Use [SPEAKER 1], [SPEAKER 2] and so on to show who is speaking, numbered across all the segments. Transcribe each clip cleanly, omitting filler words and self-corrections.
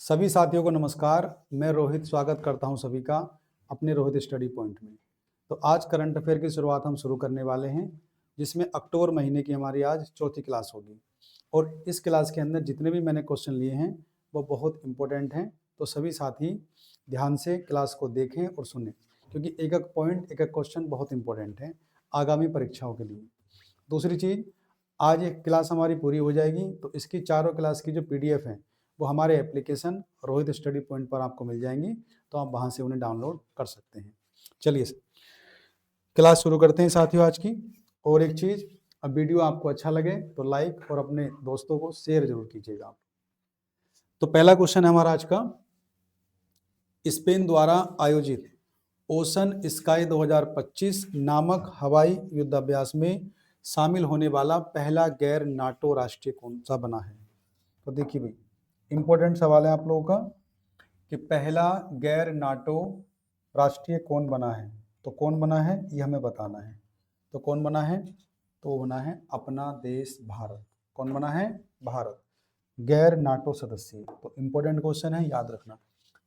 [SPEAKER 1] सभी साथियों को नमस्कार। मैं रोहित स्वागत करता हूं सभी का अपने रोहित स्टडी पॉइंट में। तो आज करंट अफेयर की शुरुआत हम शुरू करने वाले हैं, जिसमें अक्टूबर महीने की हमारी आज चौथी क्लास होगी। और इस क्लास के अंदर जितने भी मैंने क्वेश्चन लिए हैं वो बहुत इंपॉर्टेंट हैं। तो सभी साथी ध्यान से क्लास को देखें और सुनें, क्योंकि एक एक पॉइंट, एक एक क्वेश्चन बहुत इंपॉर्टेंट है आगामी परीक्षाओं के लिए। दूसरी चीज़, आज एक क्लास हमारी पूरी हो जाएगी तो इसकी चारों क्लास की जो PDF है वो हमारे एप्लीकेशन रोहित स्टडी पॉइंट पर आपको मिल जाएंगी, तो आप वहां से उन्हें डाउनलोड कर सकते हैं। चलिए क्लास शुरू करते हैं साथियों आज की। और एक चीज़, अब वीडियो आपको अच्छा लगे तो लाइक और अपने दोस्तों को शेयर जरूर कीजिएगा आप। तो पहला क्वेश्चन है हमारा आज का, स्पेन द्वारा आयोजित ओशन स्काई 2025 नामक हवाई युद्धाभ्यास में शामिल होने वाला पहला गैर नाटो राष्ट्रीय कौन सा बना है? तो देखिए भाई, इंपॉर्टेंट सवाल है आप लोगों का कि पहला गैर नाटो राष्ट्रीय कौन बना है। तो कौन बना है ये हमें बताना है। तो कौन बना है? तो बना है अपना देश भारत। कौन बना है? भारत, गैर नाटो सदस्य। तो इंपॉर्टेंट क्वेश्चन है, याद रखना।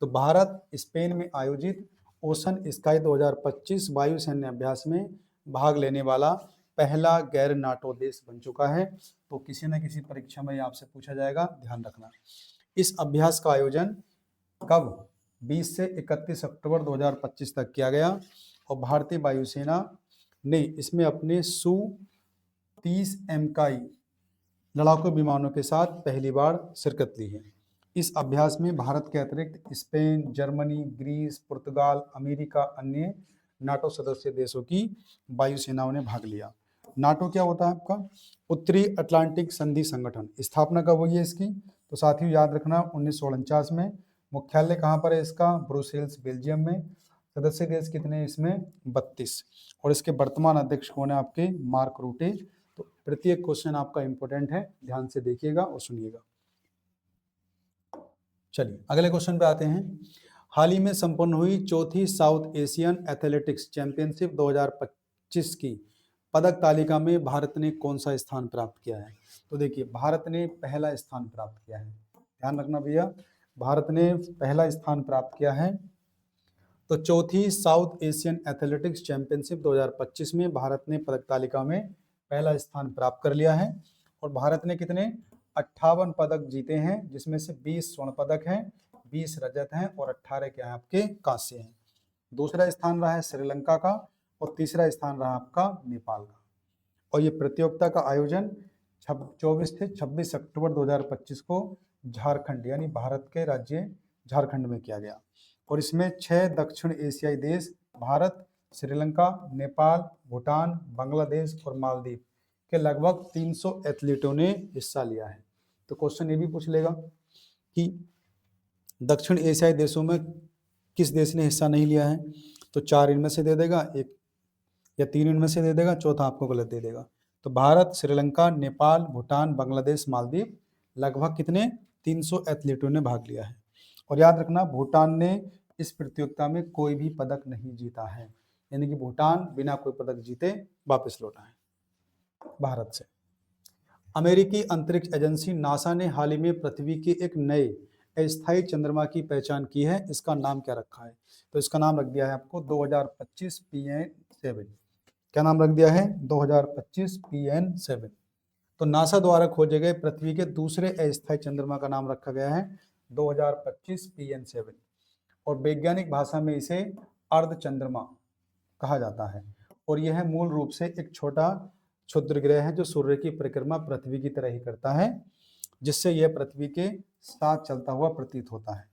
[SPEAKER 1] तो भारत स्पेन में आयोजित ओशन स्काई 2025 वायुसैन्य अभ्यास में भाग लेने वाला पहला गैर नाटो देश बन चुका है। तो किसी न किसी परीक्षा में आपसे पूछा जाएगा, ध्यान रखना। इस अभ्यास का आयोजन कब? 20 से 31 अक्टूबर 2025 तक किया गया और भारतीय वायुसेना ने इसमें अपने Su-30 लड़ाकू विमानों के साथ पहली बार शिरकत ली है। इस अभ्यास में भारत के अतिरिक्त स्पेन, जर्मनी, ग्रीस, पुर्तगाल, अमेरिका, अन्य नाटो सदस्य देशों की वायुसेनाओं ने भाग लिया। नाटो क्या होता है आपका? उत्तरी अटलांटिक संधि संगठन। स्थापना कब हुई है इसकी? तो साथियों याद रखना, 1949 में। मुख्यालय कहाँ पर है इसका? ब्रुसेल्स, बेल्जियम में। सदस्य देश कितने हैं इसमें? 32। और इसके वर्तमान अध्यक्ष कौन है आपके? मार्क रूटे। तो प्रत्येक क्वेश्चन आपका इंपॉर्टेंट है, ध्यान से देखिएगा और सुनिएगा। चलिए अगले क्वेश्चन पे आते हैं। हाल ही में संपन्न हुई चौथी साउथ एशियन एथलेटिक्स चैंपियनशिप 2025 की पदक तालिका में भारत ने कौन सा स्थान प्राप्त किया है? तो देखिए, भारत ने पहला स्थान प्राप्त किया है। ध्यान रखना भैया, भारत ने पहला स्थान प्राप्त किया है। तो चौथी साउथ एशियन एथलेटिक्स चैंपियनशिप 2025 में भारत ने पदक तालिका में पहला स्थान प्राप्त कर लिया है। और भारत ने कितने? 58 पदक जीते हैं, जिसमें से 20 स्वर्ण पदक हैं, 20 रजत हैं और 18 क्या है आपके? कांस्य हैं। दूसरा स्थान रहा है श्रीलंका का और तीसरा स्थान रहा आपका नेपाल का। और ये प्रतियोगिता का आयोजन 24 से 26 अक्टूबर 2025 को झारखंड यानी भारत के राज्य झारखंड में किया गया। और इसमें 6 दक्षिण एशियाई देश भारत, श्रीलंका, नेपाल, भूटान, बांग्लादेश और मालदीव के लगभग 300 एथलीटों ने हिस्सा लिया है। तो क्वेश्चन ये भी पूछ लेगा कि दक्षिण एशियाई देशों में किस देश ने हिस्सा नहीं लिया है? तो 4 इनमें से दे देगा, एक या 3 इनमें से दे देगा, चौथा आपको गलत दे देगा। तो भारत, श्रीलंका, नेपाल, भूटान, बांग्लादेश, मालदीव, लगभग कितने? 300 एथलीटों ने भाग लिया है। और याद रखना, भूटान ने इस प्रतियोगिता में कोई भी पदक नहीं जीता है, यानी कि भूटान बिना कोई पदक जीते वापस लौटा है भारत से। अमेरिकी अंतरिक्ष एजेंसी नासा ने हाल ही में पृथ्वी के एक नए अस्थायी चंद्रमा की पहचान की है। इसका नाम क्या रखा है? तो इसका नाम रख दिया है आपको 2025 PN7। क्या नाम रख दिया है? 2025 PN7। तो नासा द्वारा खोजे गए पृथ्वी के दूसरे अस्थायी चंद्रमा का नाम रखा गया है 2025 PN7। और वैज्ञानिक भाषा में इसे अर्ध चंद्रमा कहा जाता है। और यह मूल रूप से एक छोटा क्षुद्र ग्रह है जो सूर्य की परिक्रमा पृथ्वी की तरह ही करता है, जिससे यह पृथ्वी के साथ चलता हुआ प्रतीत होता है।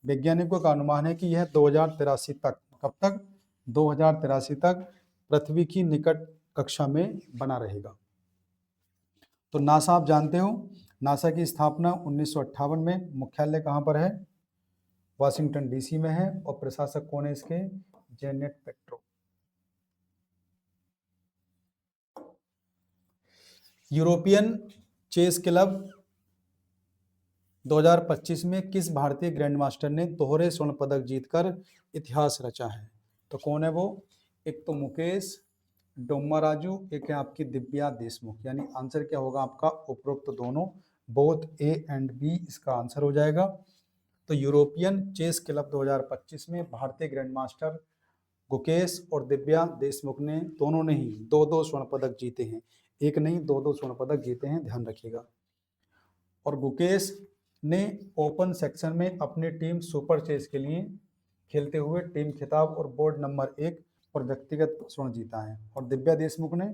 [SPEAKER 1] वैज्ञानिकों का अनुमान है कि यह 2083 तक, कब तक? 2083 तक पृथ्वी की निकट कक्षा में बना रहेगा। तो नासा आप जानते हो, नासा की स्थापना 1958 में। मुख्यालय कहाँ पर है? वाशिंगटन DC में है। और प्रशासक कौन है इसके? Janet Petro. European chess club 2025 में किस भारतीय ग्रैंड मास्टर ने दोहरे स्वर्ण पदक जीतकर इतिहास रचा है? तो कौन है वो? एक तो मुकेश डोम्माराजू, एक है आपकी दिव्या देशमुख। यानी आंसर क्या होगा आपका? उपरोक्त दोनों, बोथ A and B इसका आंसर हो जाएगा। तो यूरोपियन चेस क्लब 2025 में भारतीय ग्रैंड मास्टर गुकेश और दिव्या देशमुख ने दोनों ने ही 2-2 स्वर्ण पदक जीते हैं। एक नहीं, 2-2 स्वर्ण पदक जीते हैं, ध्यान रखिएगा। और गुकेश ने ओपन सेक्शन में अपनी टीम सुपर चेस के लिए खेलते हुए टीम खिताब और बोर्ड नंबर 1 और व्यक्तिगत स्वर्ण जीता है। और दिव्या देशमुख ने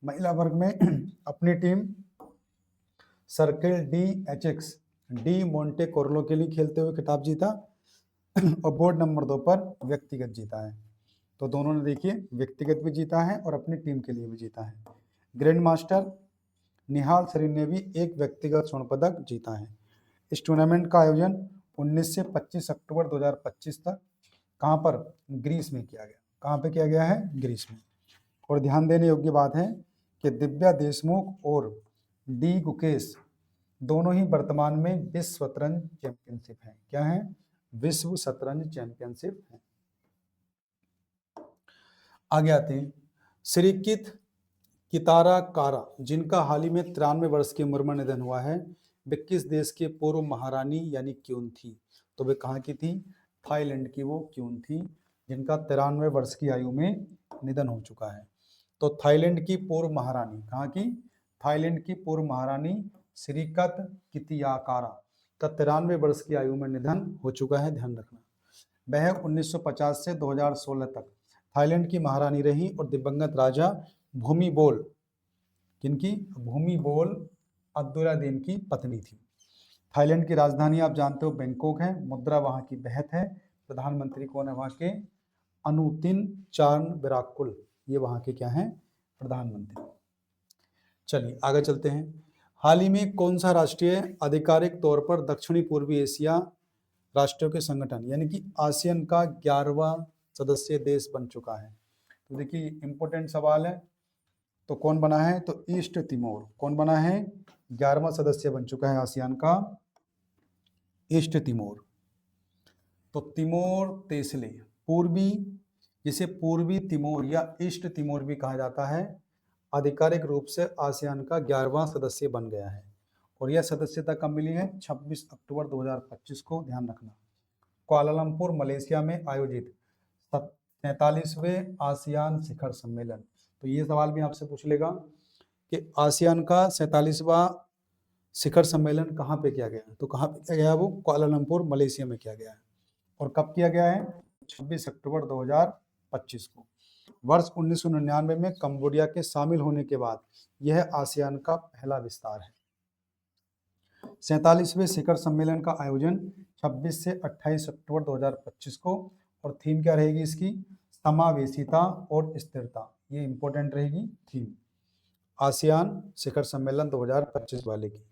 [SPEAKER 1] महिला वर्ग में अपनी team circle D HX D Monte Carlo के लिए खेलते हुए खिताब जीता और बोर्ड नंबर 2 पर व्यक्तिगत जीता है। तो दोनों ने देखिए व्यक्तिगत भी जीता है और अपनी टीम के लिए भी जीता है। ग्रैंड मास्टर निहाल सरीन ने भी एक व्यक्तिगत स्वर्ण पदक जीता है। इस टूर्नामेंट का आयोजन 19 से 25 अक्टूबर 2025 तक कहाँ पर, ग्रीस में किया गया। कहाँ पे किया गया है, ग्रीस में। और ध्यान देने योग्य बात है कि दिव्या देशमुख और डी गुकेश दोनों ही वर्तमान में विश्व शतरंज चैंपियनशिप है। क्या है, विश्व शतरंज चैंपियनशिप है। आगे आते हैं श्रीकित कितारा कारा, जिनका हाल ही में 93 वर्ष की उम्र में निधन हुआ है। वे किस देश के पूर्व महारानी यानी क्यून थी? तो वे कहाँ की थी? थाईलैंड की वो क्यून थी, जिनका 93 वर्ष की आयु में निधन हो चुका है। तो थाईलैंड की पूर्व महारानी, कहाँ की? थाईलैंड की पूर्व महारानी श्रीकत कितियाकारा का 93 वर्ष की आयु में निधन हो चुका है, ध्यान रखना। वह 1950 से 2016 तक थाईलैंड की महारानी रही और दिवंगत राजा भूमिबोल, किनकी? भूमिबोल अब्दुल्लादीन की पत्नी थी। थाईलैंड की राजधानी आप जानते हो बैंकॉक है, मुद्रा वहां की बेहत है। प्रधानमंत्री कौन है वहां के? अनुतिन चार्नविराकुल, ये वहां के क्या हैं? प्रधानमंत्री। चलिए आगे चलते हैं। हाल ही में कौन सा राष्ट्रीय आधिकारिक तौर पर दक्षिणी पूर्वी एशिया राष्ट्रों के संगठन यानी कि आसियान का 11वां सदस्य देश बन चुका है? तो देखिए इंपॉर्टेंट सवाल है। तो कौन बना है? तो ईस्ट तिमोर। कौन बना है? 11वां सदस्य बन चुका है आसियान का ईस्ट तिमोर। तो तिमोर तेसले पूर्वी, जिसे पूर्वी तिमोर या ईस्ट तिमोर भी कहा जाता है, आधिकारिक रूप से आसियान का 11वां सदस्य बन गया है। और यह सदस्यता कब मिली है? 26 अक्टूबर 2025 को, ध्यान रखना। कुआलालंपुर मलेशिया में आयोजित 47वें आसियान शिखर सम्मेलन। तो ये सवाल भी आपसे पूछ लेगा कि आसियान का 47वां शिखर सम्मेलन कहाँ पे किया गया? तो कहाँ पे किया गया? वो कुआलालंपुर मलेशिया में किया गया है। और कब किया गया है? 26 अक्टूबर 2025 को। वर्ष 1999 में कंबोडिया के शामिल होने के बाद यह आसियान का पहला विस्तार है। 47वें शिखर सम्मेलन का आयोजन 26 से 28 अक्टूबर 2025 को, और थीम क्या रहेगी इसकी? समावेशिता और स्थिरता। ये इंपॉर्टेंट रहेगी थीम आसियान शिखर सम्मेलन 2025 वाले की।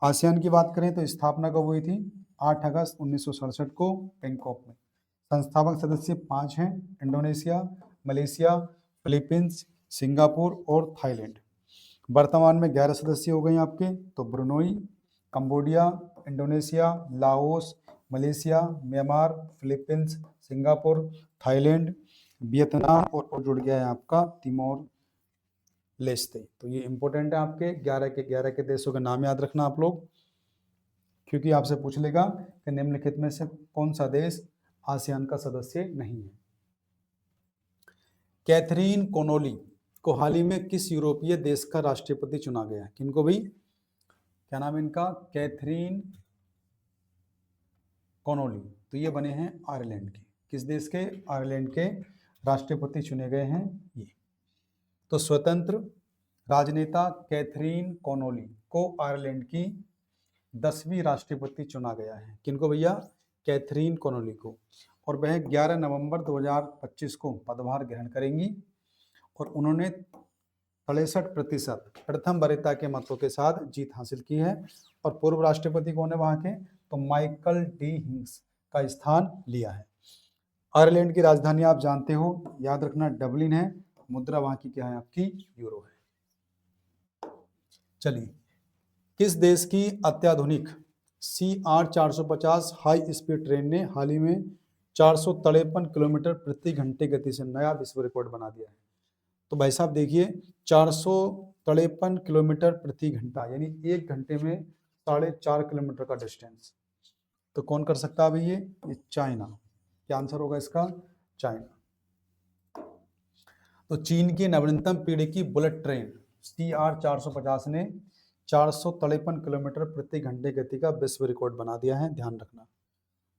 [SPEAKER 1] आसियान की बात करें तो स्थापना कब हुई थी? 8 अगस्त 1967 को बैंकॉक में। संस्थापक सदस्य 5 हैं, इंडोनेशिया, मलेशिया, फिलीपींस, सिंगापुर और थाईलैंड। वर्तमान में 11 सदस्य हो गए आपके। तो Brunei, Cambodia, Indonesia, Laos, Malaysia, Myanmar, Philippines, Singapore, Thailand, Vietnam और जुड़ गया है आपका तिमोर लेस्ते। तो ये इंपॉर्टेंट है आपके 11 के देशों के नाम याद रखना आप लोग, क्योंकि आपसे पूछ लेगा कि निम्नलिखित में से कौन सा देश आसियान का सदस्य नहीं है। कैथरीन कोनोली को हाल ही में किस यूरोपीय देश का राष्ट्रपति चुना गया है? किनको भाई? क्या नाम है इनका? Catherine Connolly. तो ये बने हैं आयरलैंड के। किस देश के? आयरलैंड के राष्ट्रपति चुने गए हैं ये। तो स्वतंत्र राजनेता कैथरीन कोनोली को आयरलैंड की 10वीं राष्ट्रपति चुना गया है। किनको भैया? कैथरीन कोनोली को। और वह 11 नवंबर 2025 को पदभार ग्रहण करेंगी। और उन्होंने 63% प्रथम वरीयता के मतों के साथ जीत हासिल की है। और पूर्व राष्ट्रपति कौन है वहाँ के? तो माइकल डी हिंग्स का स्थान लिया है। आयरलैंड की राजधानी आप जानते हो, याद रखना, डबलिन है। मुद्रा वहाँ की क्या है? आपकी यूरो है। चलिए, किस देश की अत्याधुनिक CR450 हाई स्पीड ट्रेन ने हाल ही में 453 किलोमीटर प्रति घंटे गति से नया विश्व रिकॉर्ड बना दिया है? तो भाई साहब देखिए, 453 किलोमीटर प्रति घंटा यानी 1 घंटे में 4.5 किलोमीटर का डिस्टेंस। तो कौन कर सकता है अभी ये चाइना। क्या आंसर होगा इसका? चाइना। तो चीन की नवीनतम पीढ़ी की बुलेट ट्रेन CR-450 ने 453 किलोमीटर प्रति घंटे गति का विश्व रिकॉर्ड बना दिया है, ध्यान रखना।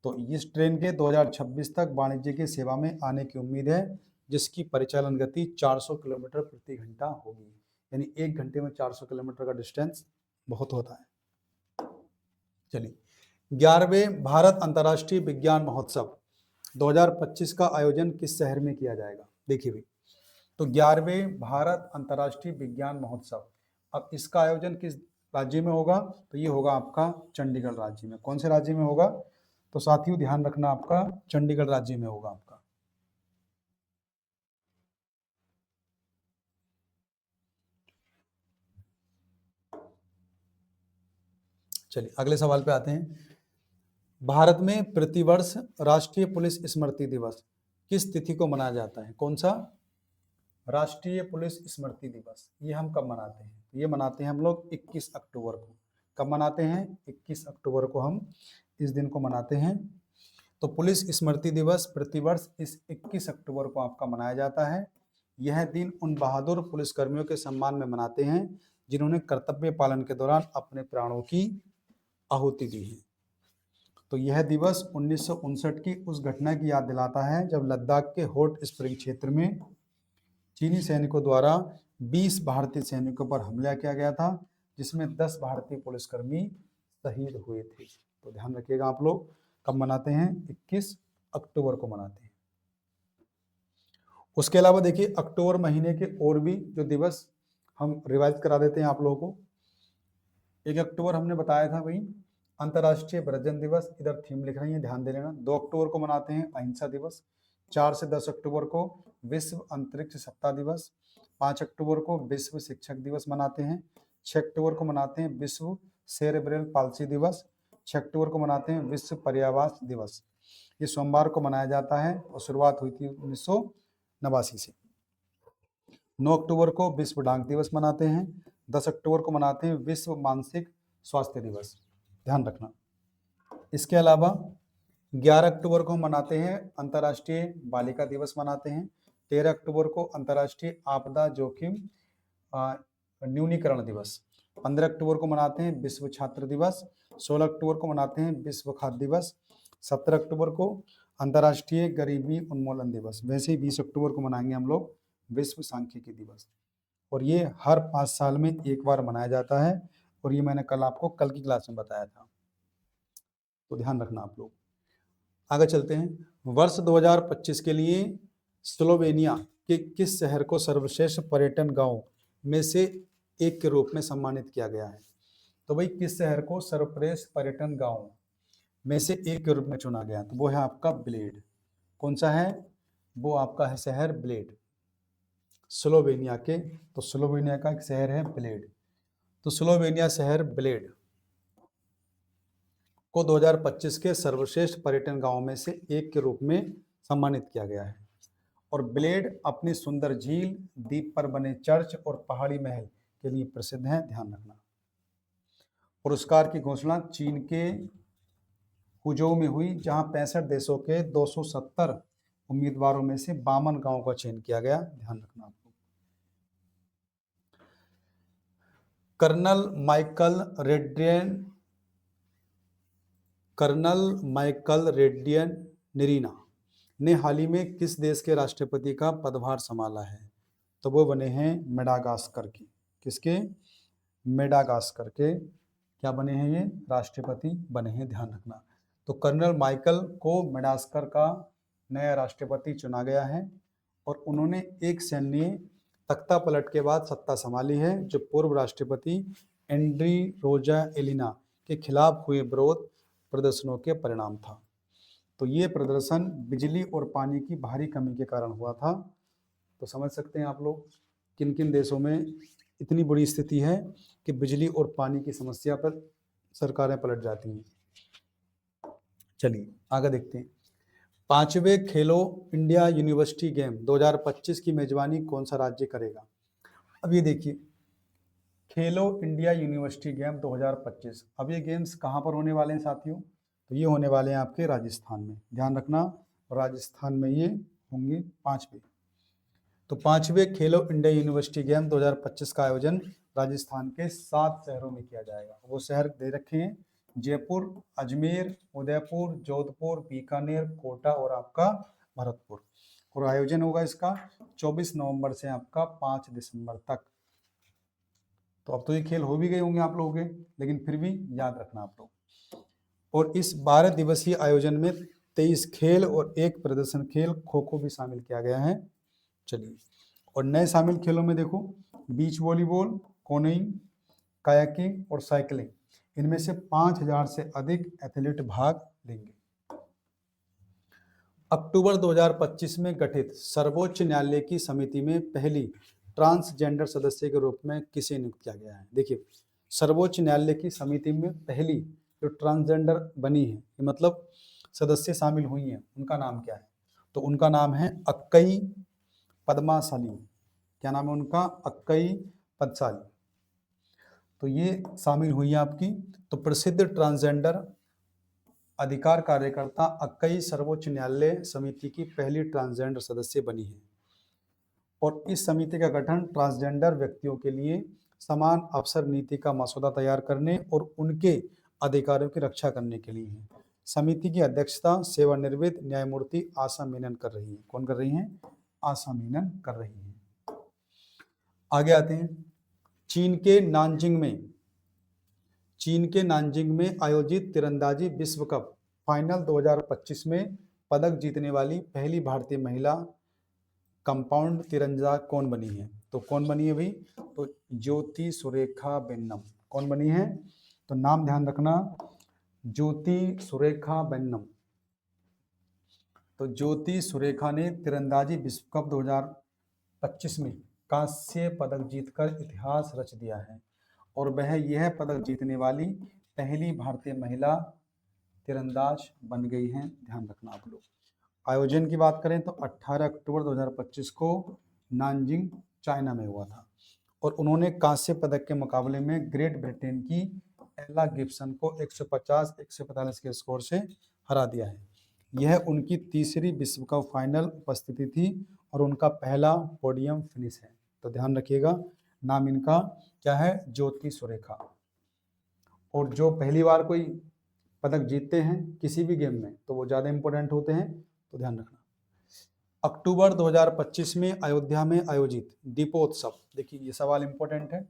[SPEAKER 1] तो इस ट्रेन के 2026 तक वाणिज्य की सेवा में आने की उम्मीद है, जिसकी परिचालन गति 400 किलोमीटर प्रति घंटा होगी। यानी 1 घंटे में 400 किलोमीटर का डिस्टेंस बहुत होता है। चलिए, 11वें भारत अंतर्राष्ट्रीय विज्ञान महोत्सव 2025 का आयोजन किस शहर में किया जाएगा? देखिए भाई, तो 11वें भारत अंतर्राष्ट्रीय विज्ञान महोत्सव, अब इसका आयोजन किस राज्य में होगा? तो ये होगा आपका चंडीगढ़ राज्य में। कौन से राज्य में होगा? तो साथियों ध्यान रखना, आपका चंडीगढ़ राज्य में होगा आपका। चलिए अगले सवाल पे आते हैं। भारत में प्रतिवर्ष राष्ट्रीय पुलिस स्मृति दिवस किस तिथि को मनाया जाता है? कौन सा? राष्ट्रीय पुलिस स्मृति दिवस ये हम कब मनाते हैं? ये मनाते हैं हम लोग 21 अक्टूबर को। कब मनाते हैं? 21 अक्टूबर को हम इस दिन को मनाते हैं। तो पुलिस स्मृति दिवस प्रतिवर्ष इस 21 अक्टूबर को आपका मनाया जाता है। यह दिन उन बहादुर पुलिसकर्मियों के सम्मान में मनाते हैं जिन्होंने कर्तव्य पालन के दौरान अपने प्राणों की आहुति दी है। तो यह दिवस 1959 की उस घटना की याद दिलाता है जब लद्दाख के हॉट स्प्रिंग क्षेत्र में चीनी सैनिकों द्वारा 20 भारतीय सैनिकों पर हमला किया गया था, जिसमें 10 भारतीय पुलिसकर्मी शहीद हुए थे। तो ध्यान रखिएगा आप लोग, कब मनाते हैं? 21 अक्टूबर को मनाते हैं। उसके अलावा देखिए, अक्टूबर महीने के और भी जो दिवस हम रिवाइज करा देते हैं आप लोगों को। 1 अक्टूबर हमने बताया था भाई अंतर्राष्ट्रीय वृद्धजन दिवस, इधर थीम लिख रही है, ध्यान दे लेना। 2 अक्टूबर को मनाते हैं अहिंसा दिवस। 4 से 10 अक्टूबर को विश्व अंतरिक्ष सप्ताह दिवस। 5 अक्टूबर को विश्व शिक्षक दिवस मनाते हैं। 6 अक्टूबर को मनाते हैं विश्व सेरेब्रल पाल्सी दिवस। 6 अक्टूबर को मनाते हैं विश्व पर्यावरण दिवस। ये सोमवार को मनाया जाता है और शुरुआत हुई थी 1989 से। 9 अक्टूबर को विश्व डाक दिवस मनाते हैं। 10 अक्टूबर को मनाते हैं विश्व मानसिक स्वास्थ्य दिवस, ध्यान रखना। इसके अलावा 11 अक्टूबर को मनाते हैं अंतर्राष्ट्रीय बालिका दिवस मनाते हैं। 13 अक्टूबर को अंतर्राष्ट्रीय आपदा जोखिम न्यूनीकरण दिवस। 15 अक्टूबर को मनाते हैं विश्व छात्र दिवस। 16 अक्टूबर को मनाते हैं विश्व खाद्य दिवस। 17 अक्टूबर को अंतर्राष्ट्रीय गरीबी उन्मूलन दिवस। वैसे ही 20 अक्टूबर को मनाएंगे हम लोग विश्व सांख्यिकी दिवस। और ये हर 5 साल में एक बार मनाया जाता है, और ये मैंने आपको कल की क्लास में बताया था, तो ध्यान रखना आप लोग। आगे चलते हैं। वर्ष 2025 के लिए स्लोवेनिया के किस शहर को सर्वश्रेष्ठ पर्यटन गांव में से एक के रूप में सम्मानित किया गया है? तो भाई किस शहर को सर्वश्रेष्ठ पर्यटन गांव में से एक के रूप में चुना गया? तो वो है आपका ब्लेड। कौन सा है? वो आपका है शहर ब्लेड, स्लोवेनिया के। तो स्लोवेनिया का एक शहर है ब्लेड। तो स्लोवेनिया शहर ब्लेड को 2025 के सर्वश्रेष्ठ पर्यटन गांव में से एक के रूप में सम्मानित किया गया है। और ब्लेड अपनी सुंदर झील, द्वीप पर बने चर्च और पहाड़ी महल के लिए प्रसिद्ध है, ध्यान रखना। पुरस्कार की घोषणा चीन के हुजोउ में हुई, जहां 65 देशों के 270 उम्मीदवारों में से 52 गांवों का चयन किया गया, ध्यान रखना आपको। कर्नल माइकल रेडियन निरीना ने हाल ही में किस देश के राष्ट्रपति का पदभार संभाला है? तो वो बने हैं मेडागास्कर के। किसके? मेडागास्कर के क्या बने हैं? ये राष्ट्रपति बने हैं, ध्यान रखना। तो कर्नल माइकल को मेडागास्कर का नया राष्ट्रपति चुना गया है, और उन्होंने एक सैन्य तख्ता पलट के बाद सत्ता संभाली है, जो पूर्व राष्ट्रपति एंड्री रोजा एलिना के खिलाफ हुए विरोध प्रदर्शनों के परिणाम था। तो ये प्रदर्शन बिजली और पानी की भारी कमी के कारण हुआ था। तो समझ सकते हैं आप लोग किन किन देशों में इतनी बुरी स्थिति है कि बिजली और पानी की समस्या पर सरकारें पलट जाती हैं। चलिए आगे देखते हैं। 5वें खेलो इंडिया यूनिवर्सिटी गेम 2025 की मेजबानी कौन सा राज्य करेगा? अब ये देखिए, खेलो इंडिया यूनिवर्सिटी गेम 2025, अब ये गेम्स कहाँ पर होने वाले हैं साथियों? तो ये होने वाले हैं आपके राजस्थान में, ध्यान रखना। राजस्थान में ये होंगे 5वें। तो 5वें खेलो इंडिया यूनिवर्सिटी गेम 2025 का आयोजन राजस्थान के 7 शहरों में किया जाएगा। वो शहर दे रखे हैं, जयपुर, अजमेर, उदयपुर, जोधपुर, बीकानेर, कोटा और आपका भरतपुर। और आयोजन होगा इसका 24 नवंबर से आपका 5 दिसंबर तक। तो अब तो ये खेल हो भी गए होंगे आप लोगों के, लेकिन फिर भी याद रखना आप लोग। और इस 12 दिवसीय आयोजन में 23 खेल और 1 प्रदर्शन खेल खो खो भी शामिल किया गया है। चलिए, और नए शामिल खेलों में देखो, बीच वॉलीबॉल, कोनिंग, कायाकिंग और साइकिलिंग। इनमें से 5000 से अधिक एथलीट भाग लेंगे। अक्टूबर 2025 में गठित सर्वोच्च न्यायालय की समिति में पहली ट्रांसजेंडर सदस्य के रूप में किसे नियुक्त किया गया है? देखिए, सर्वोच्च न्यायालय की समिति में पहली जो ट्रांसजेंडर बनी है, मतलब सदस्य शामिल हुई हैं, उनका नाम क्या है? तो उनका नाम है अक्कई पद्माशाली। क्या नाम है उनका? अक्कई पद्माशाली। तो ये शामिल हुई है आपकी। तो प्रसिद्ध ट्रांसजेंडर अधिकार कार्यकर्ता अक्कई सर्वोच्च न्यायालय समिति की पहली ट्रांसजेंडर सदस्य बनी है। और इस समिति का गठन ट्रांसजेंडर व्यक्तियों के लिए समान अवसर नीति का मसौदा तैयार करने और उनके अधिकारों की रक्षा करने के लिए है। समिति की अध्यक्षता सेवानिवृत्त न्यायमूर्ति आशा मेनन कर रही है। कौन कर रही हैं? आशा मेनन कर रही है। आगे आते हैं। चीन के नानजिंग में आयोजित तीरंदाजी विश्व कप फाइनल 2025 में पदक जीतने वाली पहली भारतीय महिला कंपाउंड तीरंदाज कौन बनी है? तो कौन बनी है भाई? तो ज्योति सुरेखा वेन्नम। कौन बनी है? तो नाम ध्यान रखना, ज्योति सुरेखा वेन्नम। तो ज्योति सुरेखा ने तीरंदाजी विश्व कप 2025 में कांस्य पदक जीतकर इतिहास रच दिया है और वह यह पदक जीतने वाली पहली भारतीय महिला तीरंदाज बन गई हैं। ध्यान रखना आप लोग। आयोजन की बात करें तो 18 अक्टूबर 2025 को नानजिंग चाइना में हुआ था और उन्होंने कांस्य पदक के मुकाबले में ग्रेट ब्रिटेन की एला गिब्सन को 150-145 के स्कोर से हरा दिया है। यह उनकी तीसरी विश्व कप फाइनल उपस्थिति थी और उनका पहला पोडियम फिनिश है। तो ध्यान रखिएगा, नाम इनका क्या है? ज्योति सुरेखा। और जो पहली बार कोई पदक जीतते हैं किसी भी गेम में तो वो ज़्यादा इंपॉर्टेंट होते हैं, तो ध्यान रखना। अक्टूबर 2025 में अयोध्या में आयोजित दीपोत्सव, देखिए ये सवाल इंपॉर्टेंट है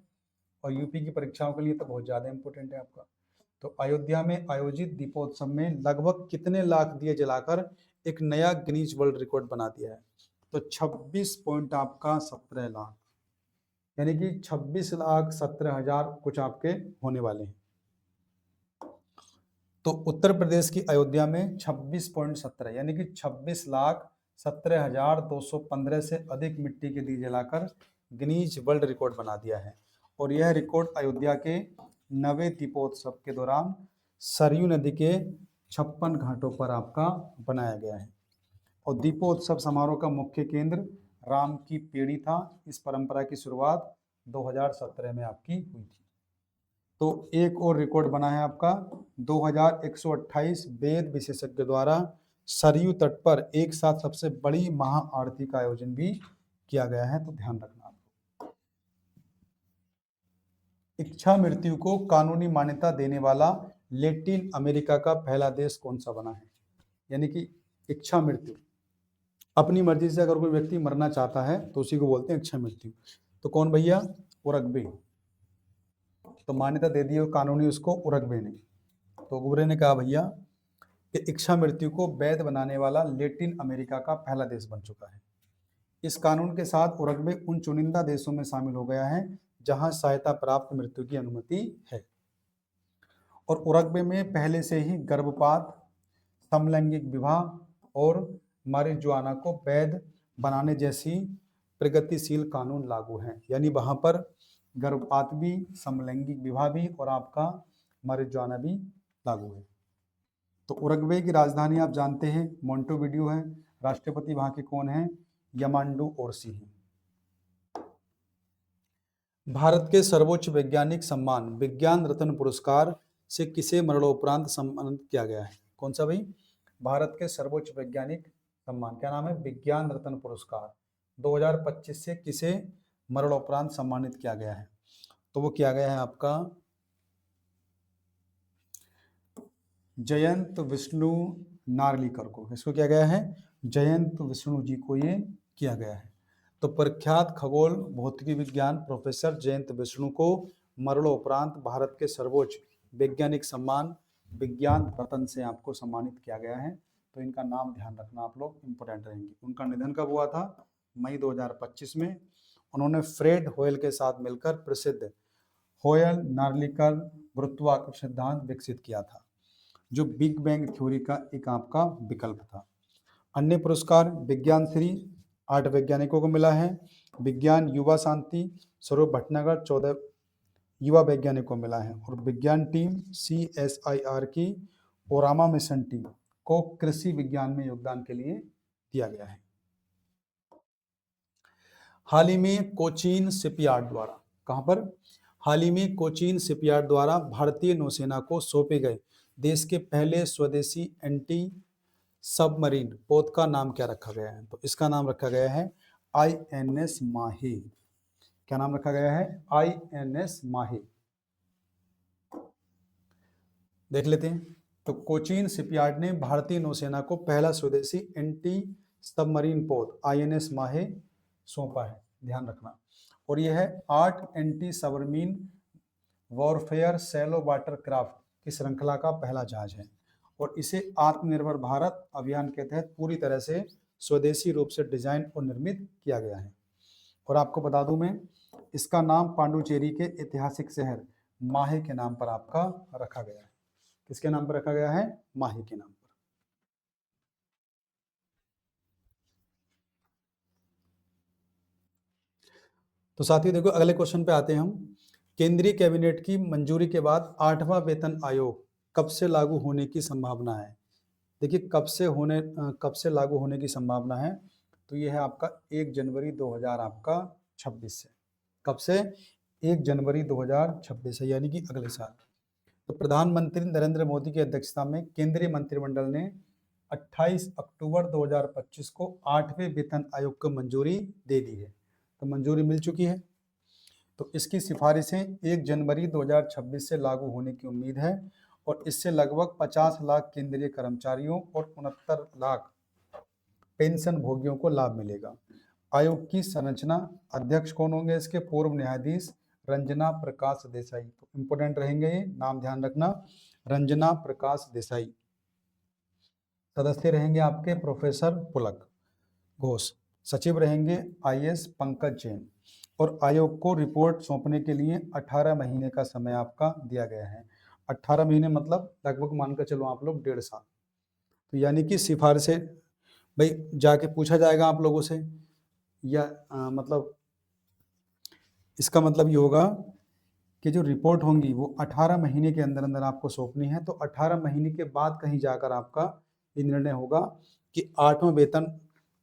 [SPEAKER 1] और यूपी की परीक्षाओं के लिए तो बहुत ज़्यादा इंपॉर्टेंट है आपका। तो अयोध्या में आयोजित दीपोत्सव में लगभग कितने लाख दिए जलाकर एक नया गिनीज वर्ल्ड रिकॉर्ड बना दिया है? तो 26 पॉइंट आपका 17 लाख, यानी कि 26,17,000 कुछ आपके होने वाले हैं। तो उत्तर प्रदेश की अयोध्या में 26.17 यानी कि 26,17,215 से अधिक मिट्टी के दिए जलाकर गिनीज वर्ल्ड रिकॉर्ड बना दिया है। और यह रिकॉर्ड अयोध्या के नवे दीपोत्सव के दौरान सरयू नदी के 56 घाटों पर आपका बनाया गया है। और दीपोत्सव समारोह का मुख्य केंद्र राम की पेड़ी था। इस परंपरा की शुरुआत 2017 में आपकी हुई थी। तो एक और रिकॉर्ड बना है आपका 2128 वेद विशेषज्ञ द्वारा सरयू तट पर एक साथ सबसे बड़ी महाआरती का आयोजन भी किया गया है। तो ध्यान रखना आपको। इच्छा मृत्यु को कानूनी मान्यता देने वाला लैटिन अमेरिका का पहला देश कौन सा बना है? यानी कि इच्छा मृत्यु, अपनी मर्जी से अगर कोई व्यक्ति मरना चाहता है तो उसी को बोलते हैं इच्छा मृत्यु। तो कौन भैया? उरुग्वे। तो मान्यता दे दी कानूनी उसको उरुग्वे ने। तो उरुग्वे ने कहा भैया कि इच्छा मृत्यु को वैध बनाने वाला लैटिन अमेरिका का पहला देश बन चुका है। इस कानून के साथ उरुग्वे उन चुनिंदा देशों में शामिल हो गया है जहां सहायता प्राप्त मृत्यु की अनुमति है। और उरुग्वे में पहले से ही गर्भपात, समलैंगिक विवाह और मारिजुआना को वैध बनाने जैसी प्रगतिशील कानून लागू हैं। यानी वहां पर गर्भपात भी, समलैंगिक विवाह भी और आपका मारिजुआना भी लागू है। तो उरुग्वे की राजधानी आप जानते हैं मोंटेविडियो है। राष्ट्रपति वहां के कौन है? यामांडू ओरसी हैं। भारत के सर्वोच्च वैज्ञानिक सम्मान विज्ञान रत्न पुरस्कार से किसे मरणोपरांत सम्मानित किया गया है? कौन सा भाई? भारत के सर्वोच्च वैज्ञानिक सम्मान, क्या नाम है? विज्ञान रत्न पुरस्कार 2025 से किसे मरणोपरांत सम्मानित किया गया है? तो वो किया गया है आपका जयंत विष्णु नार्लिकर को। इसको किया गया है? जयंत विष्णु जी को ये किया गया है। तो प्रख्यात खगोल भौतिकी विज्ञान प्रोफेसर जयंत विष्णु को मरणोपरांत भारत के सर्वोच्च वैज्ञानिक सम्मान विज्ञान रत्न से आपको सम्मानित किया गया है। तो इनका नाम ध्यान रखना आप लोग, इंपॉर्टेंट रहेंगे। उनका निधन कब हुआ था? मई 2025 में। उन्होंने फ्रेड होयल के साथ मिलकर प्रसिद्ध होयल नार्लिकर गुरुत्वाकर्षण सिद्धांत विकसित किया था, जो बिग बैंग थ्योरी का एक आपका विकल्प था। अन्य पुरस्कार विज्ञान श्री 8 वैज्ञानिकों को मिला है। विज्ञान युवा शांति स्वरूप भटनागर 14 युवा वैज्ञानिकों को मिला है। और विज्ञान टीम CSIR की ओरामा मिशन टीम को कृषि विज्ञान में योगदान के लिए दिया गया है। हाल ही में कोचीन शिपयार्ड द्वारा, कहां पर? हाल ही में कोचीन शिपयार्ड द्वारा भारतीय नौसेना को सौंपे गए देश के पहले स्वदेशी एंटी सबमरीन पोत का नाम क्या रखा गया है? तो इसका नाम रखा गया है INS माहे। क्या नाम रखा गया है? INS माहे। देख लेते हैं। तो कोचीन शिपयार्ड ने भारतीय नौसेना को पहला स्वदेशी एंटी सबमरीन पोत INS माहे सौंपा है, ध्यान रखना। और यह है 8 anti submarine warfare shallow water craft की श्रृंखला का पहला जहाज है। और इसे आत्मनिर्भर भारत अभियान के तहत पूरी तरह से स्वदेशी रूप से डिजाइन और निर्मित किया गया है। और आपको बता दूं मैं, इसका नाम पांडुचेरी के ऐतिहासिक शहर माहे के नाम पर आपका रखा गया है। किसके नाम पर रखा गया है? माहे के नाम पर। तो साथियों देखो, अगले क्वेश्चन पे आते हैं हम। केंद्रीय कैबिनेट की मंजूरी के बाद 8वां वेतन आयोग कब से लागू होने की संभावना है? देखिए, कब से लागू होने की संभावना है? तो ये है आपका 1 जनवरी 2026 से। कब से? 1 जनवरी 2026 से, यानी कि अगले साल। तो प्रधानमंत्री नरेंद्र मोदी की अध्यक्षता में केंद्रीय मंत्रिमंडल ने 28 अक्टूबर 2025 को 8वें वेतन आयोग को मंजूरी दे दी है। तो मंजूरी मिल चुकी है। तो इसकी सिफारिशें 1 जनवरी 2026 से लागू होने की उम्मीद है। और इससे लगभग 50 लाख केंद्रीय कर्मचारियों और 69 लाख पेंशन भोगियों को लाभ मिलेगा। आयोग की संरचना, अध्यक्ष कौन होंगे इसके? पूर्व न्यायाधीश रंजना प्रकाश देसाई। तो इंपोर्टेंट रहेंगे ये, नाम ध्यान रखना, रंजना प्रकाश देसाई। सदस्य रहेंगे आपके प्रोफेसर पुलक घोष। सचिव रहेंगे IAS पंकज जैन। और आयोग को रिपोर्ट सौंपने के लिए 18 महीने का समय आपका दिया गया है। 18 महीने मतलब लगभग मानकर चलो आप लोग 1.5 साल। तो यानी कि सिफारिशें भाई जाके पूछा जाएगा आप लोगों से, या मतलब इसका मतलब ये होगा कि जो रिपोर्ट होंगी वो 18 महीने के अंदर अंदर आपको सौंपनी है। तो 18 महीने के बाद कहीं जाकर आपका ये निर्णय होगा कि 8वां वेतन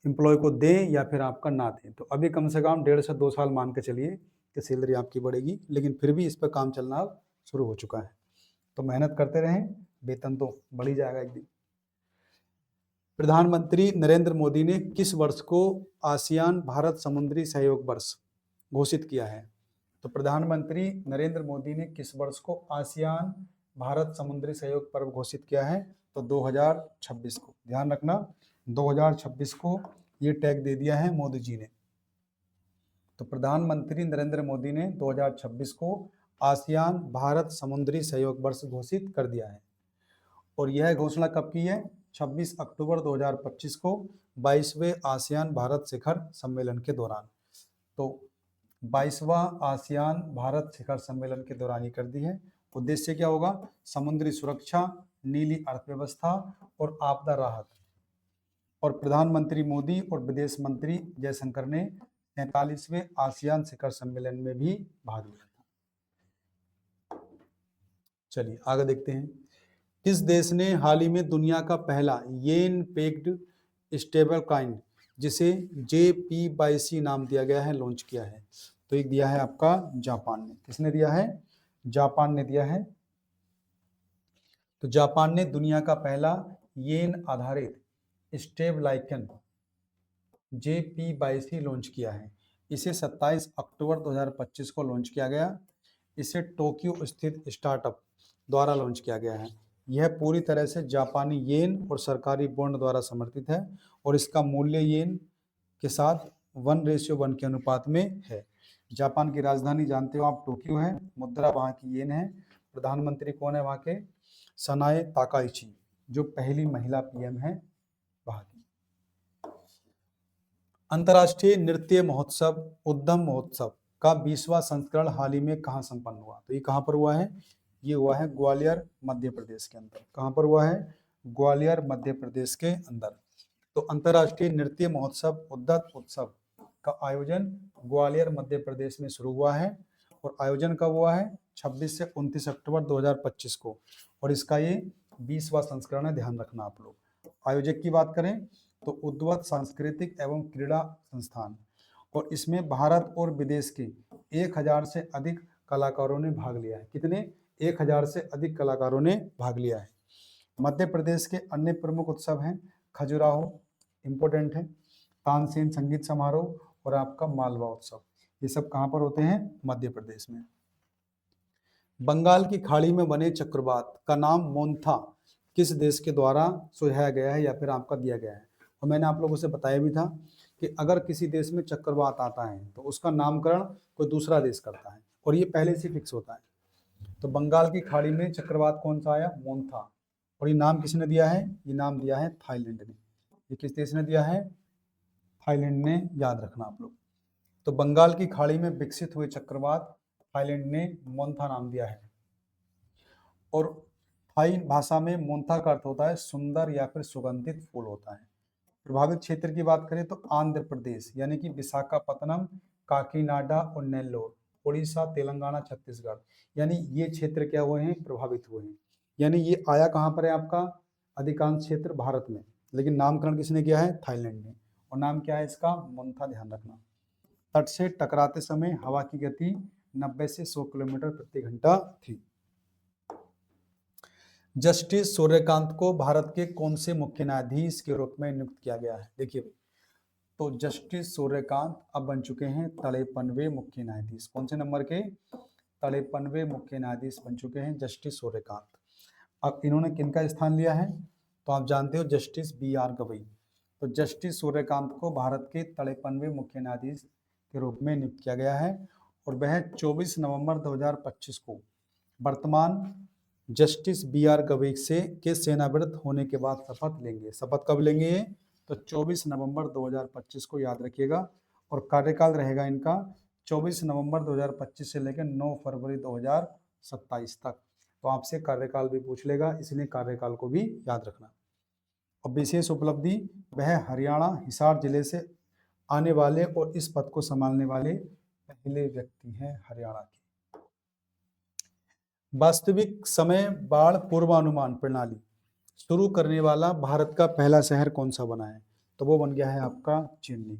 [SPEAKER 1] एम्प्लॉय को दें या फिर आपका ना दें। तो अभी कम से कम 1.5 से 2 साल मान के चलिए कि सैलरी आपकी बढ़ेगी, लेकिन फिर भी इस पर काम चलना शुरू हो चुका है। तो मेहनत करते रहें, वेतन तो बढ़ ही जाएगा एक दिन। प्रधानमंत्री नरेंद्र मोदी ने किस वर्ष को आसियान भारत समुद्री सहयोग वर्ष घोषित किया है? तो प्रधानमंत्री नरेंद्र मोदी ने किस वर्ष को आसियान भारत समुद्री सहयोग पर्व घोषित किया है? तो 2026 को। ध्यान रखना, 2026 को ये टैग दे दिया है मोदी जी ने। तो प्रधानमंत्री नरेंद्र मोदी ने 2026 को आसियान भारत समुद्री सहयोग वर्ष घोषित कर दिया है। और यह घोषणा कब की है? 26 अक्टूबर 2025 को 22वें आसियान भारत शिखर सम्मेलन के दौरान। तो 22वां आसियान भारत शिखर सम्मेलन के दौरान ही कर दी है। उद्देश्य क्या होगा? समुद्री सुरक्षा, नीली अर्थव्यवस्था और आपदा राहत। और प्रधानमंत्री मोदी और विदेश मंत्री जयशंकर ने 43वें आसियान शिखर सम्मेलन में भी भाग लिया था। चलिए आगे देखते हैं। किस देश ने हाल ही में दुनिया का पहला येन पेग्ड स्टेबल कॉइन, जिसे JPYC नाम दिया गया है, लॉन्च किया है? तो एक दिया है आपका जापान ने। किसने दिया है? जापान ने दिया है। तो जापान ने दुनिया का पहला येन आधारित स्टेबलाइकन JP-22 लॉन्च किया है। इसे 27 अक्टूबर 2025 को लॉन्च किया गया। इसे टोक्यो स्थित स्टार्टअप द्वारा लॉन्च किया गया है। यह पूरी तरह से जापानी येन और सरकारी बॉन्ड द्वारा समर्थित है और इसका मूल्य येन के साथ 1:1 के अनुपात में है। जापान की राजधानी जानते हो आप, टोक्यो है। मुद्रा वहाँ की येन है। प्रधानमंत्री कौन है वहाँ के? सनाए ताकाइची, जो पहली महिला PM है वहाँ की। अंतर्राष्ट्रीय नृत्य महोत्सव उद्यम महोत्सव का 20वां संस्करण हाल ही में कहाँ संपन्न हुआ? तो ये कहाँ पर हुआ है? ये हुआ है ग्वालियर मध्य प्रदेश के अंदर। कहाँ पर हुआ है? ग्वालियर मध्य प्रदेश के अंदर। तो अंतर्राष्ट्रीय नृत्य महोत्सव उद्यम उत्सव का आयोजन ग्वालियर मध्य प्रदेश में शुरू हुआ है और आयोजन कब हुआ है? 26 से 29 अक्टूबर 2025 को, और इसका ये 20वां संस्करण है, ध्यान रखना आप लोग। आयोजक की बात करें तो उद्वत सांस्कृतिक एवं क्रीड़ा संस्थान, और इसमें भारत और विदेश के 1000 से अधिक कलाकारों ने भाग लिया है। कितने? 1000 से अधिक कलाकारों ने भाग लिया है। मध्य प्रदेश के अन्य प्रमुख उत्सव हैं खजुराहो, इंपॉर्टेंट है, तानसेन संगीत समारोह और आपका मालवा उत्सव। ये सब कहाँ पर होते हैं? मध्य प्रदेश में। बंगाल की खाड़ी में बने चक्रवात का नाम मोन्था किस देश के द्वारा सुझाया गया है या फिर आपका दिया गया है? और मैंने आप लोगों से बताया भी था कि अगर किसी देश में चक्रवात आता है तो उसका नामकरण कोई दूसरा देश करता है और ये पहले से फिक्स होता है। तो बंगाल की खाड़ी में चक्रवात कौन सा आया? मोन्था। और ये नाम किसने दिया है? ये नाम दिया है थाईलैंड ने। ये किस देश ने दिया है? थाईलैंड ने, याद रखना आप लोग। तो बंगाल की खाड़ी में विकसित हुए चक्रवात थाईलैंड ने मोन्था नाम दिया है। और थाई भाषा में मोन्था का अर्थ होता है सुंदर या फिर सुगंधित फूल होता है। प्रभावित क्षेत्र की बात करें तो आंध्र प्रदेश यानी कि विशाखापत्तनम, काकीनाडा और नेल्लोर, उड़ीसा, तेलंगाना, छत्तीसगढ़, यानी ये क्षेत्र क्या हुए हैं? प्रभावित हुए हैं। यानी ये आया कहाँ पर है आपका? अधिकांश क्षेत्र भारत में, लेकिन नामकरण किसने किया है? थाईलैंड ने। और नाम क्या है इसका? मोन्था, ध्यान रखना। तट से टकराते समय हवा की गति 90 से 100 किलोमीटर प्रति घंटा थी। जस्टिस सूर्यकांत को भारत के कौन से मुख्य न्यायाधीश के रूप में नियुक्त किया गया है? देखिए, तो जस्टिस सूर्यकांत अब बन चुके हैं 53वें मुख्य न्यायाधीश। कौन से नंबर के? 53वें मुख्य न्यायाधीश बन चुके हैं जस्टिस सूर्यकांत। अब इन्होंने किनका स्थान लिया है? तो आप जानते हो जस्टिस BR गवई। तो जस्टिस सूर्यकांत को भारत के 53वें मुख्य न्यायाधीश के रूप में नियुक्त किया गया है और वह 24 नवंबर 2025 को वर्तमान जस्टिस BR गवई से के सेवानिवृत्त होने के बाद शपथ लेंगे। शपथ कब लेंगे? तो 24 नवंबर 2025 को, याद रखिएगा। और कार्यकाल रहेगा इनका 24 नवंबर 2025 से लेकर 9 फरवरी 2027 तक। तो आपसे कार्यकाल भी पूछ लेगा, इसलिए कार्यकाल को भी याद रखना। और विशेष उपलब्धि, वह हरियाणा हिसार जिले से आने वाले और इस पद को संभालने वाले पहले व्यक्ति हैं हरियाणा के। वास्तविक समय बाढ़ पूर्वानुमान प्रणाली शुरू करने वाला भारत का पहला शहर कौन सा बना है? तो वो बन गया है आपका चेन्नई।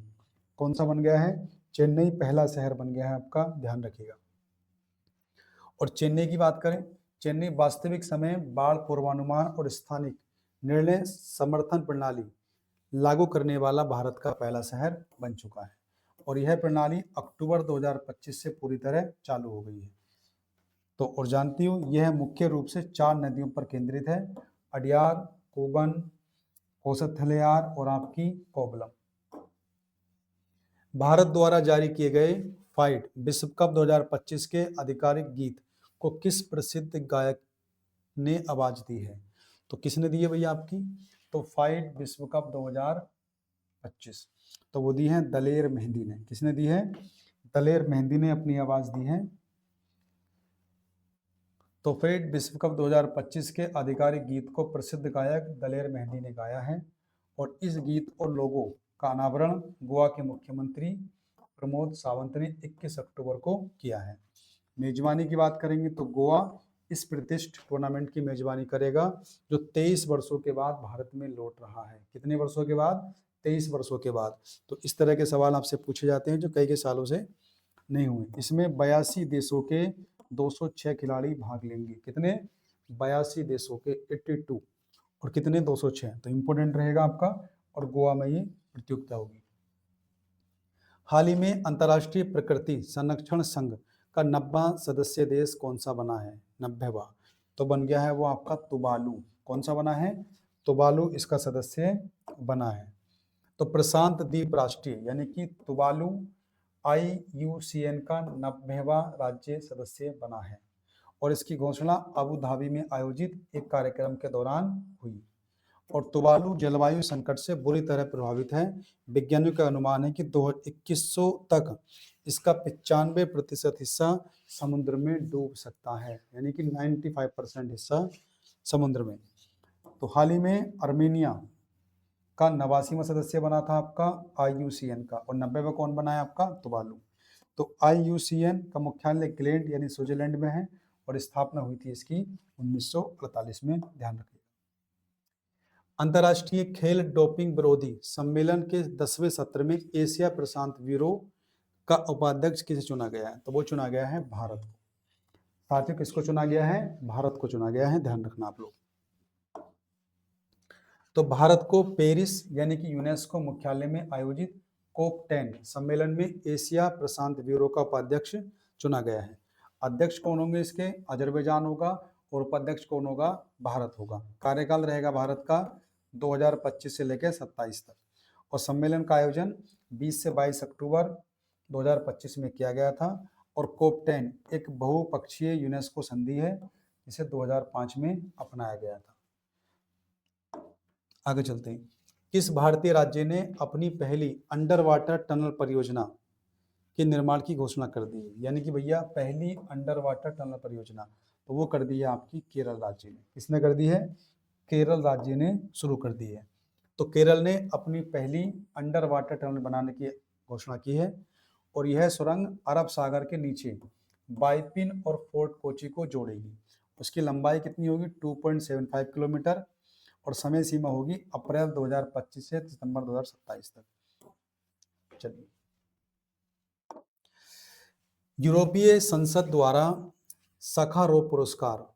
[SPEAKER 1] कौन सा बन गया है? चेन्नई पहला शहर बन गया है आपका, ध्यान रखिएगा। और चेन्नई की बात करें, चेन्नई वास्तविक समय बाढ़ पूर्वानुमान और स्थानिक निर्णय समर्थन प्रणाली लागू करने वाला भारत का पहला शहर बन चुका है और यह प्रणाली अक्टूबर 2025 से पूरी तरह चालू हो गई है। तो और जानती हूँ, यह मुख्य रूप से 4 नदियों पर केंद्रित है: अडयार, कोबन, कोसत्थलयार और आपकी कोबलम। भारत द्वारा जारी किए गए फाइट विश्व कप 2025 के आधिकारिक गीत को किस प्रसिद्ध गायक ने आवाज दी है? तो किसने दी है भैया आपकी? तो फाइट विश्व कप 2025 तो वो दी है दलेर मेहंदी ने। किसने दी है? दलेर मेहंदी ने अपनी आवाज दी है। तो फाइट विश्व कप 2025 के आधिकारिक गीत को प्रसिद्ध गायक दलेर मेहंदी ने गाया है और इस गीत और लोगो का अनावरण गोवा के मुख्यमंत्री प्रमोद सावंत ने 21 अक्टूबर को किया है। मेजबानी की बात करेंगे तो गोवा इस प्रतिष्ठित टूर्नामेंट की मेजबानी करेगा जो 23 वर्षों के बाद भारत में लौट रहा है। कितने वर्षों के बाद? 23 वर्षों के बाद। तो इस तरह के सवाल आपसे पूछे जाते हैं जो कई सालों से नहीं हुए। इसमें 82 देशों के 206 खिलाड़ी भाग लेंगे। कितने? 82 देशों के 82 और कितने 206, तो इंपोर्टेंट रहेगा आपका। और गोवा में ये प्रतियोगिता होगी। हाल ही में अंतर्राष्ट्रीय प्रकृति संरक्षण संघ का 90वां सदस्य देश कौन सा बना है? 90वां, तो बन गया है वो आपका तुवालू। कौन सा बना है? तुवालू इसका सदस्य बना है। तो प्रशांत द्वीप राष्ट्रीय यानी कि तुवालू IUCN का 90वां राज्य सदस्य बना है और इसकी घोषणा अबू धाबी में आयोजित एक कार्यक्रम के दौरान हुई। और तुवालू जलवायु संकट से बुरी तरह प्रभावित है। वैज्ञानिकों का अनुमान है कि 2100 तक इसका 95% हिस्सा समुद्र में डूब सकता है, यानी कि 95% हिस्सा समुद्र में। तो हाल ही में अर्मेनिया का 89वां सदस्य बना था आपका IUCN का, और 90वां कौन बना है आपका? तुवालू। तो IUCN का मुख्यालय ग्लेंड यानी स्विट्जरलैंड में है और स्थापना हुई थी इसकी 1948 में, ध्यान रखिए। अंतर्राष्ट्रीय खेल डोपिंग विरोधी सम्मेलन के 10वें सत्र में एशिया प्रशांत ब्यूरो का उपाध्यक्ष किसे चुना गया है? तो वो चुना गया है भारत को। साथियों, किसको चुना गया है? भारत को चुना गया है, ध्यान रखना आप लोग। तो भारत को पेरिस यानी कि यूनेस्को मुख्यालय में आयोजित COP10 सम्मेलन में एशिया प्रशांत ब्यूरो का उपाध्यक्ष चुना गया है। अध्यक्ष कौन होंगे इसके? अजरबैजान होगा और उपाध्यक्ष कौन होगा? भारत होगा। कार्यकाल रहेगा भारत का 2025 से लेकर 27 तक। और सम्मेलन का आयोजन 20 से 22 अक्टूबर 2025 में किया गया था। और COP10 एक बहुपक्षीय यूनेस्को संधि है, इसे 2005 में अपनाया गया था। आगे चलते हैं। किस भारतीय राज्य ने अपनी पहली अंडर वाटर टनल परियोजना के निर्माण की घोषणा कर दी है? यानी कि भैया पहली अंडर वाटर टनल परियोजना तो वो कर दी है आपकी केरल राज्य ने। किसने कर दी है? केरल राज्य ने शुरू कर दी है। तो केरल ने अपनी पहली अंडर वाटर टनल बनाने की घोषणा की है और यह सुरंग अरब सागर के नीचे बाइपिन और फोर्ट कोची को जोड़ेगी। उसकी लंबाई कितनी होगी? 2.75 किलोमीटर और समय सीमा होगी अप्रैल 2025 से सितंबर 2027 तक। चलिए, यूरोपीय संसद द्वारा सखारोव पुरस्कार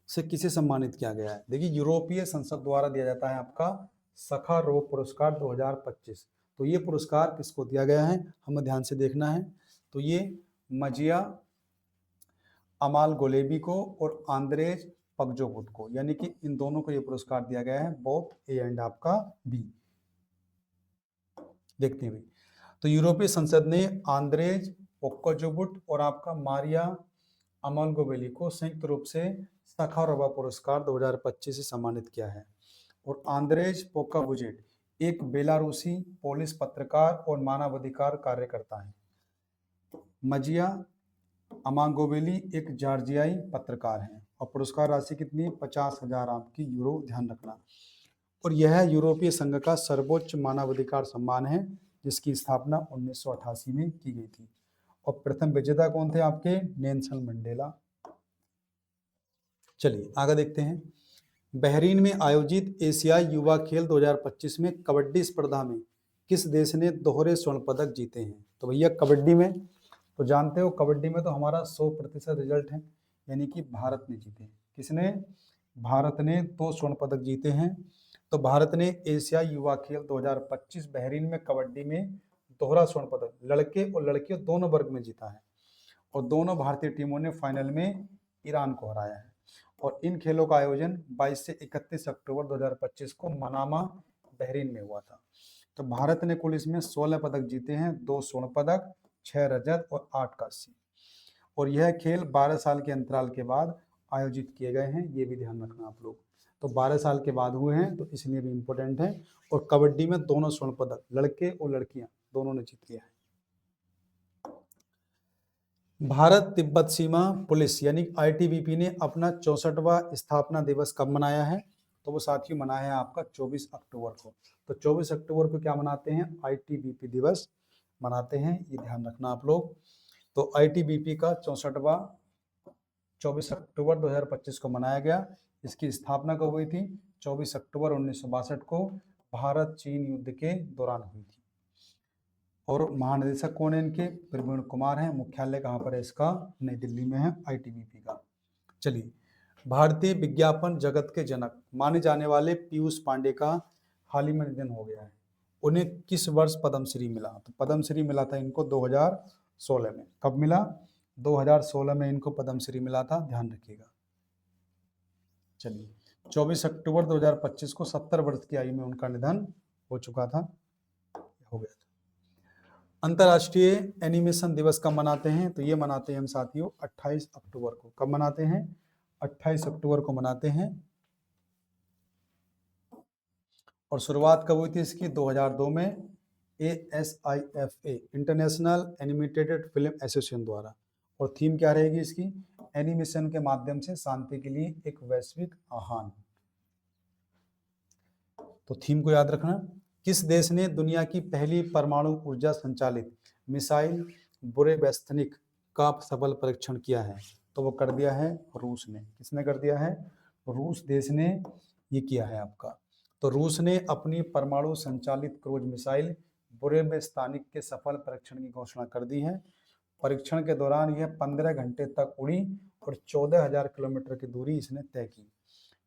[SPEAKER 1] से किसे सम्मानित किया गया है? देखिए, यूरोपीय संसद द्वारा दिया जाता है आपका सखारोव पुरस्कार 2025। तो ये पुरस्कार किसको दिया गया है हमें ध्यान से देखना है। तो ये मजिया अमालगोलेबी को और आंद्रेज पगजोबुट को, यानी कि इन दोनों को ये पुरस्कार दिया गया है, बोथ ए एंड आपका बी। देखते हैं भाई, तो यूरोपीय संसद ने आंद्रेज पगजोबुट और आपका मारिया अमालगोवेली को संयुक्त रूप से सखारोवा पुरस्कार 2025 से सम्मानित किया है। और आंद्रेज पोकाबुजेट एक बेलारूसी पोलिस पत्रकार और मानवाधिकार कार्यकर्ता है। मजिया अमालगोवेली एक जॉर्जियाई पत्रकार हैं और पुरस्कार राशि कितनी है? 50,000 आपकी यूरो, ध्यान रखना। और यह यूरोपीय संघ का सर्वोच्च मानवाधिकार सम्मान है जिसकी स्थापना 1988 में की गई थी। और प्रथम विजेता कौन थे आपके? Nelson Mandela. चलिए आगे देखते हैं। बहरीन में आयोजित एशियाई युवा खेल 2025 में कबड्डी स्पर्धा में किस देश ने दोहरे स्वर्ण पदक जीते हैं? तो भैया कबड्डी में तो जानते हो, कबड्डी में तो हमारा 100% रिजल्ट है, यानी कि भारत ने जीते। किसने? भारत ने 2 स्वर्ण पदक जीते हैं। तो भारत ने एशिया युवा खेल 2025 बहरीन में कबड्डी में दोहरा स्वर्ण पदक लड़के और लड़कियों दोनों वर्ग में जीता है और दोनों भारतीय टीमों ने फाइनल में ईरान को हराया है। और इन खेलों का आयोजन 22 से 31 अक्टूबर 2025 को मनामा बहरीन में हुआ था। तो भारत ने कुल इसमें 16 पदक जीते हैं, 2 स्वर्ण पदक, 6 रजत और 8 कांस्य। और यह खेल 12 साल के अंतराल के बाद आयोजित किए गए हैं, ये भी ध्यान रखना आप लोग। तो 12 साल के बाद हुए हैं, तो इसलिए भी इम्पोर्टेंट है। और कबड्डी में दोनों स्वर्ण पदक लड़के और लड़कियां दोनों ने जीत लिया है। भारत तिब्बत सीमा पुलिस यानी ITBP ने अपना 64वां स्थापना दिवस कब मनाया है? तो वो साथियों मनाया है आपका 24 अक्टूबर को। तो 24 अक्टूबर को क्या मनाते हैं? ITBP दिवस मनाते हैं, ये ध्यान रखना आप लोग। तो ITBP का 64वां 24 अक्टूबर 2025 को मनाया गया। इसकी स्थापना कब हुई थी? 24 अक्टूबर 1962 को भारत चीन युद्ध के दौरान हुई थी। और महानिदेशक कौन है इनके? प्रवीण कुमार हैं। मुख्यालय कहाँ पर है इसका? नई दिल्ली में है ITBP का। चलिए भारतीय विज्ञापन जगत के जनक माने जाने वाले पीयूष पांडे का हाल ही में निधन हो गया है। उन्हें किस वर्ष पद्मश्री मिला? तो पद्मश्री मिला था इनको 2016 में। कब मिला? 2016 में इनको पद्मश्री मिला था, ध्यान रखिएगा। चलिए, 24 अक्टूबर 2025 को 70 वर्ष की आयु में उनका निधन हो चुका था, हो गया था। अंतर्राष्ट्रीय एनिमेशन दिवस कब मनाते हैं? तो ये मनाते हैं हम साथियों 28 अक्टूबर को। कब मनाते हैं? 28 अक्टूबर को मनाते हैं। और शुरुआत कब हुई थी इसकी? 2002 में ASIFA international animated film association द्वारा। और थीम क्या रहेगी इसकी? एनिमेशन के माध्यम से शांति के लिए एक वैश्विक आह्वान। तो थीम को याद रखना। किस देश ने दुनिया की पहली परमाणु ऊर्जा संचालित मिसाइल बुरेवेस्तनिक का सफल परीक्षण किया है? तो वो कर दिया है रूस ने। किसने कर दिया है? रूस देश ने ये किया है आपका। तो रूस ने अपनी परमाणु संचालित क्रूज मिसाइल बुरेवेस्तानिक के सफल परीक्षण की घोषणा कर दी है। परीक्षण के दौरान यह 15 घंटे तक उड़ी और 14,000 किलोमीटर की दूरी इसने तय की।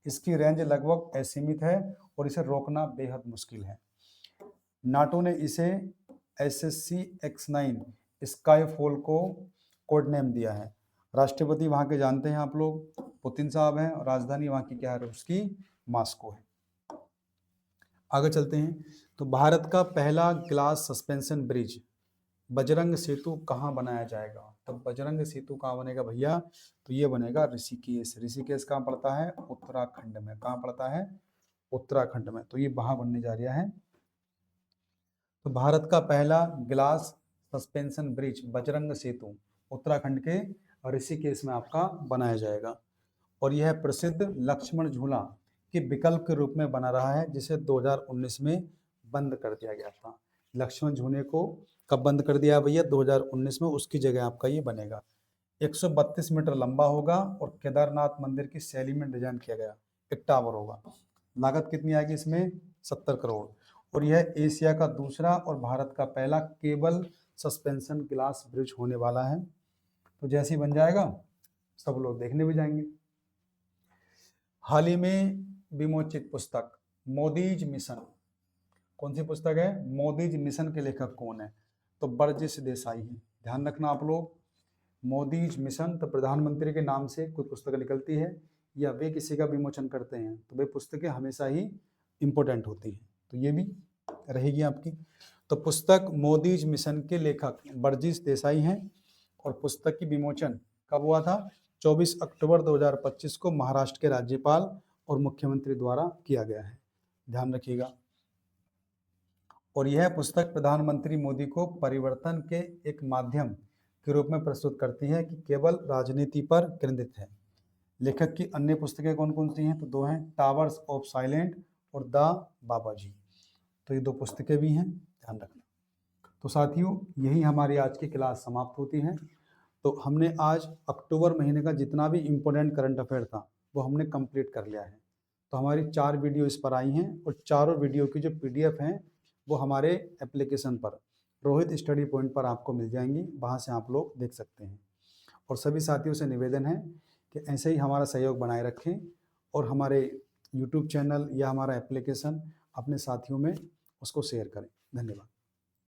[SPEAKER 1] इसकी रेंज लगभग असीमित है और इसे रोकना बेहद मुश्किल है। नाटो ने इसे SSC-X9 स्काईफॉल को कोड नेम दिया है। राष्ट्रपति वहाँ के जानते हैं आप लोग, पुतिन साहब हैं, और राजधानी वहाँ की क्या है? रूस की मॉस्को है। आगे चलते हैं। तो भारत का पहला ग्लास सस्पेंशन ब्रिज बजरंग सेतु कहाँ बनाया जाएगा? तो बजरंग सेतु कहाँ बनेगा भैया? तो ये बनेगा ऋषिकेश। ऋषिकेश कहाँ पड़ता है? उत्तराखंड में। कहाँ पड़ता है? उत्तराखंड में। तो ये वहां बनने जा रहा है। तो भारत का पहला ग्लास सस्पेंशन ब्रिज बजरंग सेतु उत्तराखंड के ऋषिकेश में आपका बनाया जाएगा। और यह प्रसिद्ध लक्ष्मण झूला के विकल्प के रूप में बना रहा है, जिसे 2019 में बंद कर दिया गया था। लक्ष्मण झूले को कब बंद कर दिया भैया? 2019 में। उसकी जगह आपका ये बनेगा। 132 मीटर लंबा होगा और केदारनाथ मंदिर की शैली में डिजाइन किया गया एक टावर होगा। लागत कितनी आएगी इसमें? 70 करोड़। और यह एशिया का दूसरा और भारत का पहला केबल सस्पेंशन ग्लास ब्रिज होने वाला है। तो जैसे ही बन जाएगा सब लोग देखने भी जाएंगे। हाल ही में विमोचित पुस्तक मोदीज मिशन, कौन सी पुस्तक है? मोदीज मिशन के लेखक कौन है? तो बर्जिस देसाई है। ध्यान रखना आप लोग, मोदीज मिशन, तो प्रधानमंत्री के नाम से कोई पुस्तक निकलती है या वे किसी का विमोचन करते हैं तो वे पुस्तकें हमेशा ही इम्पोर्टेंट होती हैं। तो ये भी रहेगी आपकी। तो पुस्तक मोदीज मिशन के लेखक बर्जिस देसाई हैं और पुस्तक की विमोचन कब हुआ था? 24 अक्टूबर 2025 को महाराष्ट्र के राज्यपाल और मुख्यमंत्री द्वारा किया गया है, ध्यान रखिएगा। और यह पुस्तक प्रधानमंत्री मोदी को परिवर्तन के एक माध्यम के रूप में प्रस्तुत करती है कि केवल राजनीति पर केंद्रित है। लेखक की अन्य पुस्तकें कौन कौन सी हैं? तो दो हैं, टावर्स ऑफ साइलेंट और द बाबाजी। तो ये दो पुस्तकें भी हैं, ध्यान रखना। तो साथियों, यही हमारी आज की क्लास समाप्त होती है। तो हमने आज अक्टूबर महीने का जितना भी इम्पोर्टेंट करंट अफेयर था वो हमने कंप्लीट कर लिया है। तो हमारी 4 वीडियो इस पर आई हैं और चारों वीडियो की जो PDF हैं वो हमारे एप्लीकेशन पर रोहित स्टडी पॉइंट पर आपको मिल जाएंगी, वहाँ से आप लोग देख सकते हैं। और सभी साथियों से निवेदन है कि ऐसे ही हमारा सहयोग बनाए रखें और हमारे YouTube चैनल या हमारा एप्लीकेशन अपने साथियों में उसको शेयर करें। धन्यवाद।